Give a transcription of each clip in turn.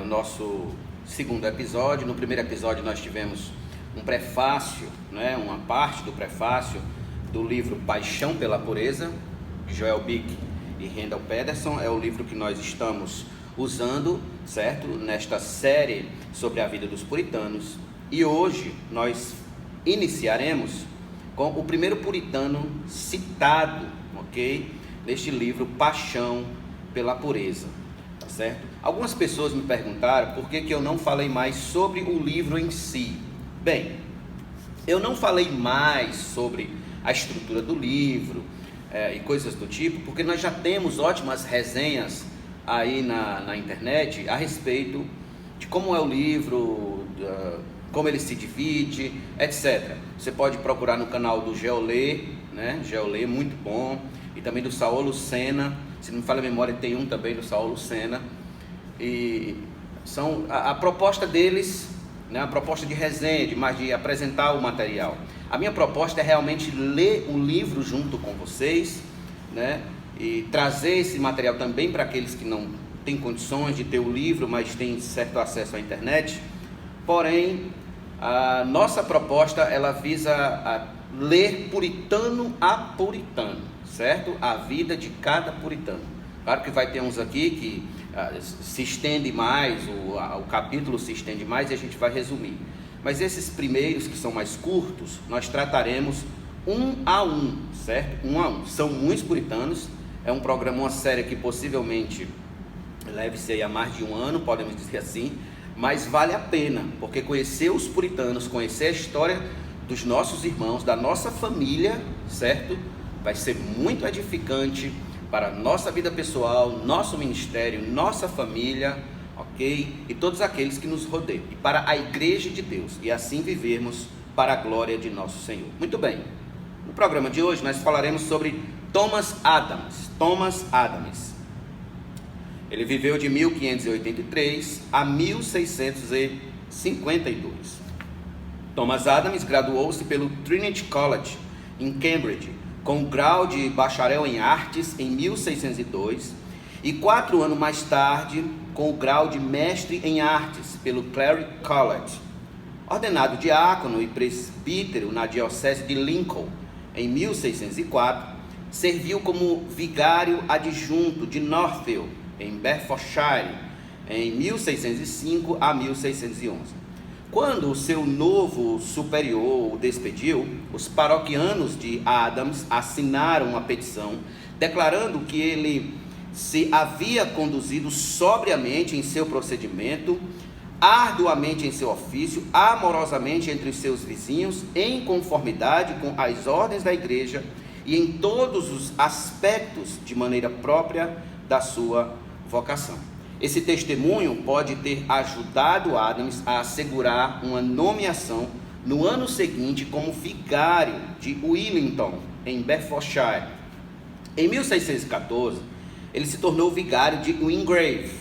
o nosso segundo episódio. No primeiro episódio nós tivemos um prefácio, né, uma parte do prefácio do livro Paixão pela Pureza, de Joel Bick e Randall Pedersen. É o livro que nós estamos usando, certo? Nesta série sobre a vida dos puritanos. E hoje nós iniciaremos com o primeiro puritano citado, ok? Neste livro, Paixão pela Pureza, tá certo? Algumas pessoas me perguntaram por que eu não falei mais sobre o livro em si. Bem, eu não falei mais sobre a estrutura do livro e coisas do tipo, porque nós já temos ótimas resenhas aí na internet a respeito de como é o livro, como ele se divide, etc. Você pode procurar no canal do Geolê, né? Geolê, muito bom, e também do Saul Lucena. Se não me falha a memória, tem um também do Saul Lucena. E são a proposta deles, né? A proposta de resenha, de apresentar o material. A minha proposta é realmente ler o livro junto com vocês, né? E trazer esse material também para aqueles que não têm condições de ter o livro, mas têm certo acesso à internet. Porém, a nossa proposta, ela visa ler puritano a puritano, certo? A vida de cada puritano. Claro que vai ter uns aqui que se estende mais, o capítulo se estende mais e a gente vai resumir. Mas esses primeiros, que são mais curtos, nós trataremos um a um, certo? Um a um. São muitos puritanos, é um programa, uma série que possivelmente leve-se a mais de um ano, podemos dizer assim, mas vale a pena, porque conhecer os puritanos, conhecer a história dos nossos irmãos, da nossa família, certo? Vai ser muito edificante para a nossa vida pessoal, nosso ministério, nossa família, ok? E todos aqueles que nos rodeiam, e para a igreja de Deus, e assim vivermos para a glória de nosso Senhor. Muito bem, no programa de hoje nós falaremos sobre Thomas Adams. Thomas Adams, ele viveu de 1583 a 1652. Thomas Adams graduou-se pelo Trinity College, em Cambridge, com grau de bacharel em artes em 1602 e 4 anos mais tarde com o grau de mestre em artes pelo Clary College. Ordenado diácono e presbítero na diocese de Lincoln em 1604, serviu como vigário adjunto de Northfield, em Bedfordshire, em 1605 a 1611. Quando o seu novo superior o despediu, os paroquianos de Adams assinaram uma petição declarando que ele se havia conduzido sobriamente em seu procedimento, arduamente em seu ofício, amorosamente entre os seus vizinhos, em conformidade com as ordens da igreja e em todos os aspectos de maneira própria da sua vocação. Esse testemunho pode ter ajudado Adams a assegurar uma nomeação no ano seguinte como vigário de Willington, em Bedfordshire. Em 1614, ele se tornou vigário de Wingrave,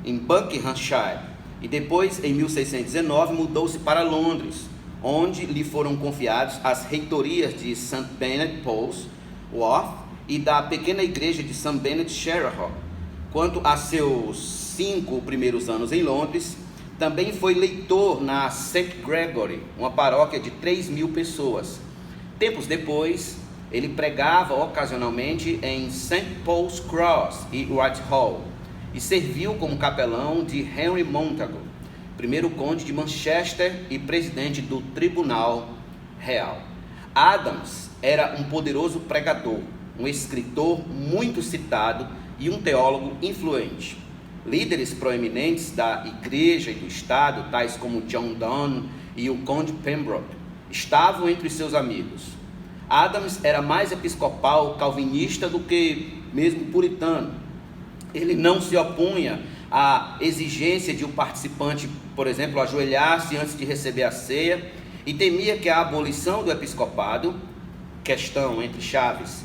em Buckinghamshire, e depois, em 1619, mudou-se para Londres, onde lhe foram confiados as reitorias de St. Bennet Paul's Wharf e da pequena igreja de St. Bennet Sherrahall. Quanto a seus 5 primeiros anos em Londres, também foi leitor na St. Gregory, uma paróquia de 3.000 pessoas. Tempos depois, ele pregava ocasionalmente em St. Paul's Cross e Whitehall, e serviu como capelão de Henry Montagu, primeiro conde de Manchester e presidente do Tribunal Real. Adams era um poderoso pregador, um escritor muito citado e um teólogo influente. Líderes proeminentes da igreja e do estado, tais como John Donne e o conde Pembroke, estavam entre os seus amigos. Adams era mais episcopal calvinista do que mesmo puritano. Ele não se opunha à exigência de um participante, por exemplo, ajoelhar-se antes de receber a ceia, e temia que a abolição do episcopado, questão entre chaves,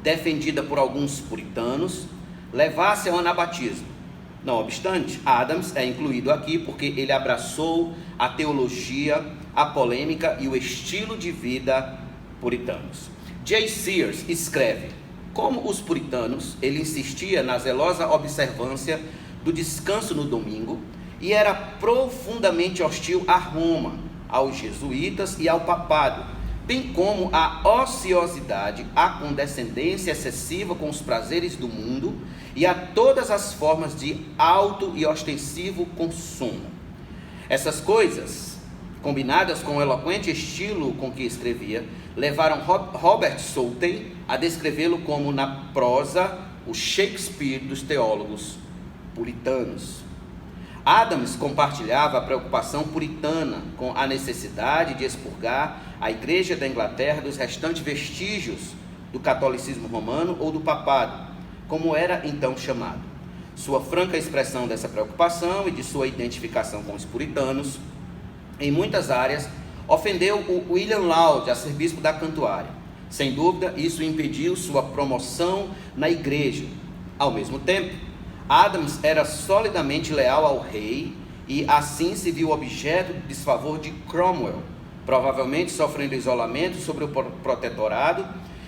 defendida por alguns puritanos, levasse ao anabatismo. Não obstante, Adams é incluído aqui porque ele abraçou a teologia, a polêmica e o estilo de vida puritanos. J. Sears escreve: como os puritanos, ele insistia na zelosa observância do descanso no domingo e era profundamente hostil a Roma, aos jesuítas e ao papado, bem como à ociosidade, à condescendência excessiva com os prazeres do mundo e a todas as formas de alto e ostensivo consumo. Essas coisas, combinadas com o eloquente estilo com que escrevia, levaram Robert Southey a descrevê-lo como, na prosa, o Shakespeare dos teólogos puritanos. Adams compartilhava a preocupação puritana com a necessidade de expurgar a Igreja da Inglaterra dos restantes vestígios do catolicismo romano ou do papado, como era então chamado. Sua franca expressão dessa preocupação e de sua identificação com os puritanos, em muitas áreas, ofendeu o William Laud, arcebispo da Cantuária. Sem dúvida, isso impediu sua promoção na Igreja. Ao mesmo tempo, Adams era solidamente leal ao rei e assim se viu objeto de desfavor de Cromwell, provavelmente sofrendo isolamento sobre o protetorado,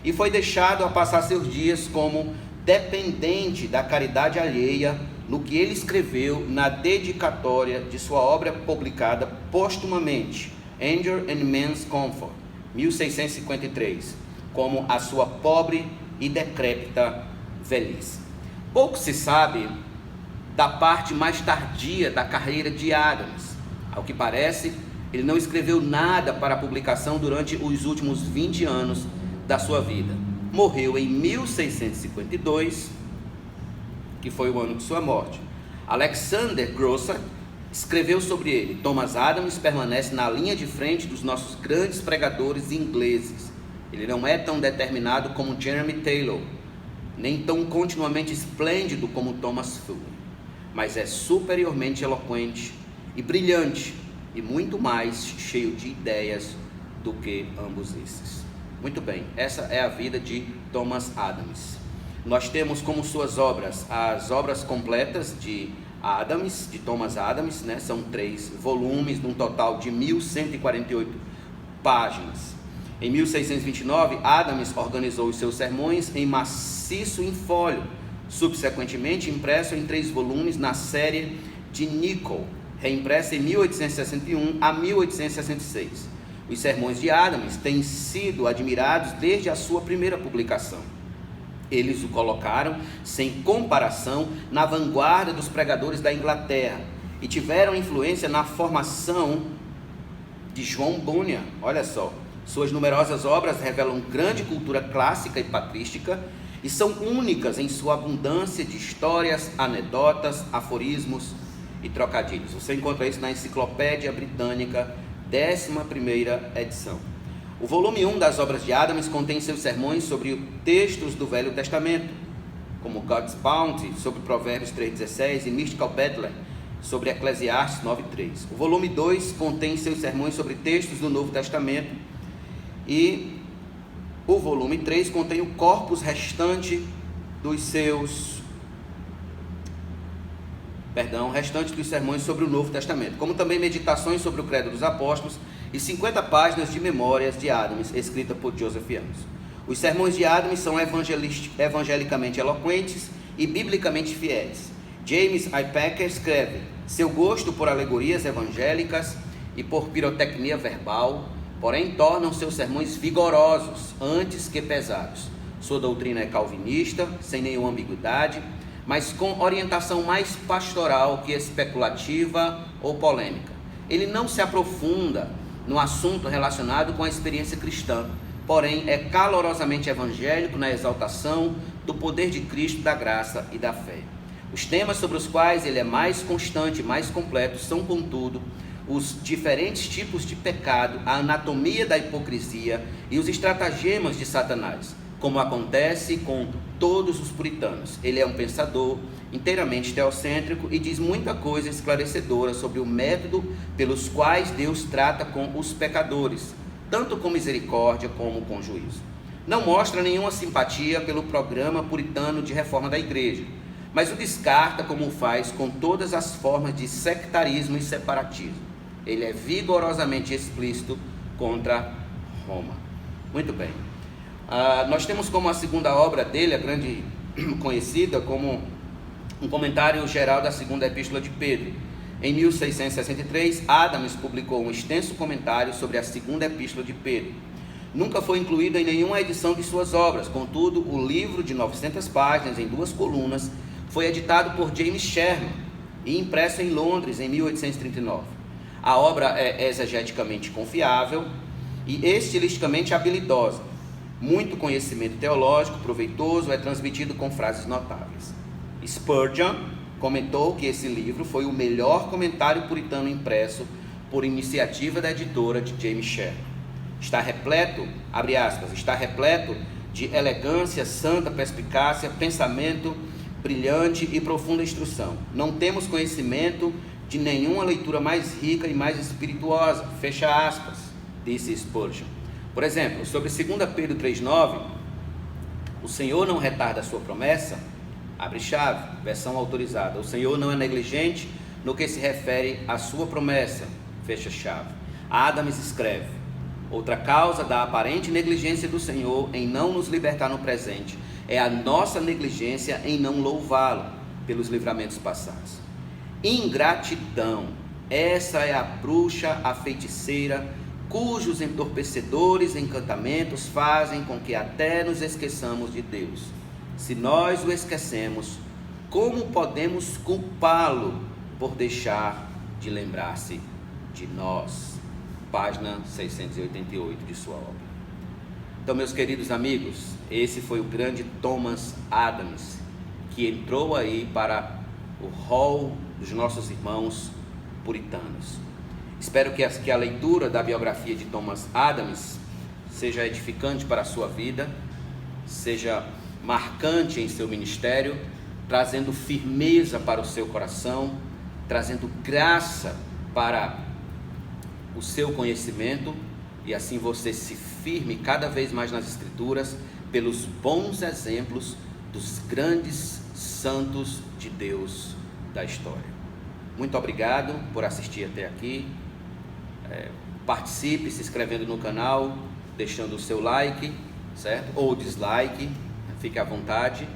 e foi deixado a passar seus dias como dependente da caridade alheia, no que ele escreveu na dedicatória de sua obra publicada postumamente, Anger and Men's Comfort, 1653, como a sua pobre e decrépita velhice. Pouco se sabe da parte mais tardia da carreira de Adams. Ao que parece, ele não escreveu nada para publicação durante os últimos 20 anos da sua vida. Morreu em 1652, que foi o ano de sua morte. Alexander Grosser escreveu sobre ele: Thomas Adams permanece na linha de frente dos nossos grandes pregadores ingleses. Ele não é tão determinado como Jeremy Taylor, nem tão continuamente esplêndido como Thomas Fulton, mas é superiormente eloquente e brilhante, e muito mais cheio de ideias do que ambos esses. Muito bem, essa é a vida de Thomas Adams. Nós temos como suas obras as obras completas de Adams, de Thomas Adams, né? São 3 volumes, num total de 1148 páginas. Em 1629, Adams organizou os seus sermões em maciço em folho, subsequentemente impresso em 3 volumes na série de Nicol, reimpressa em 1861 a 1866. Os sermões de Adams têm sido admirados desde a sua primeira publicação. Eles o colocaram, sem comparação, na vanguarda dos pregadores da Inglaterra e tiveram influência na formação de João Bunyan. Olha só, suas numerosas obras revelam grande cultura clássica e patrística e são únicas em sua abundância de histórias, anedotas, aforismos e trocadilhos. Você encontra isso na Enciclopédia Britânica, 11ª edição. O volume 1 das obras de Adams contém seus sermões sobre textos do Velho Testamento, como God's Bounty, sobre Provérbios 3,16, e Mystical Battler, sobre Eclesiastes 9,3. O volume 2 contém seus sermões sobre textos do Novo Testamento, e o volume 3 contém o corpus restante dos sermões sobre o Novo Testamento, como também meditações sobre o Credo dos Apóstolos e 50 páginas de memórias de Adams, escrita por Joseph Young. Os sermões de Adams são evangelicamente eloquentes e biblicamente fiéis. James I. Packer escreve: seu gosto por alegorias evangélicas e por pirotecnia verbal, porém, tornam seus sermões vigorosos antes que pesados. Sua doutrina é calvinista, sem nenhuma ambiguidade, mas com orientação mais pastoral que especulativa ou polêmica. Ele não se aprofunda no assunto relacionado com a experiência cristã, porém é calorosamente evangélico na exaltação do poder de Cristo, da graça e da fé. Os temas sobre os quais ele é mais constante e mais completo são, contudo, os diferentes tipos de pecado, a anatomia da hipocrisia e os estratagemas de Satanás, como acontece com todos os puritanos. Ele é um pensador inteiramente teocêntrico e diz muita coisa esclarecedora sobre o método pelos quais Deus trata com os pecadores, tanto com misericórdia como com juízo. Não mostra nenhuma simpatia pelo programa puritano de reforma da igreja, mas o descarta como faz com todas as formas de sectarismo e separatismo. Ele é vigorosamente explícito contra Roma. Muito bem. Nós temos como a segunda obra dele, a grande conhecida, como um comentário geral da segunda epístola de Pedro. Em 1663, Adams publicou um extenso comentário sobre a segunda epístola de Pedro. Nunca foi incluído em nenhuma edição de suas obras, contudo, o livro de 900 páginas em 2 colunas foi editado por James Sherman e impresso em Londres em 1839. A obra é exegeticamente confiável e estilisticamente habilidosa. Muito conhecimento teológico proveitoso é transmitido com frases notáveis. Spurgeon comentou que esse livro foi o melhor comentário puritano impresso por iniciativa da editora de James Sherman. Está repleto, abre aspas, está repleto de elegância, santa perspicácia, pensamento brilhante e profunda instrução. Não temos conhecimento de nenhuma leitura mais rica e mais espirituosa, fecha aspas, disse Spurgeon. Por exemplo, sobre 2 Pedro 3,9, o Senhor não retarda a sua promessa, abre chave, versão autorizada. O Senhor não é negligente no que se refere à sua promessa, fecha chave. Adams escreve: outra causa da aparente negligência do Senhor em não nos libertar no presente é a nossa negligência em não louvá-lo pelos livramentos passados. Ingratidão, essa é a bruxa, a feiticeira, cujos entorpecedores encantamentos fazem com que até nos esqueçamos de Deus. Se nós o esquecemos, como podemos culpá-lo por deixar de lembrar-se de nós? Página 688 de sua obra. Então, meus queridos amigos, esse foi o grande Thomas Adams, que entrou aí para o hall dos nossos irmãos puritanos. Espero que a leitura da biografia de Thomas Adams seja edificante para a sua vida, seja marcante em seu ministério, trazendo firmeza para o seu coração, trazendo graça para o seu conhecimento, e assim você se firme cada vez mais nas Escrituras, pelos bons exemplos dos grandes santos de Deus da história. Muito obrigado por assistir até aqui. Participe se inscrevendo no canal, deixando o seu like, certo? Ou dislike, fique à vontade.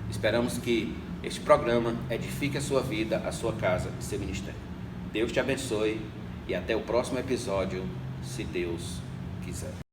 Esperamos que este programa edifique a sua vida, a sua casa e seu ministério. Deus te abençoe e até o próximo episódio, se Deus quiser.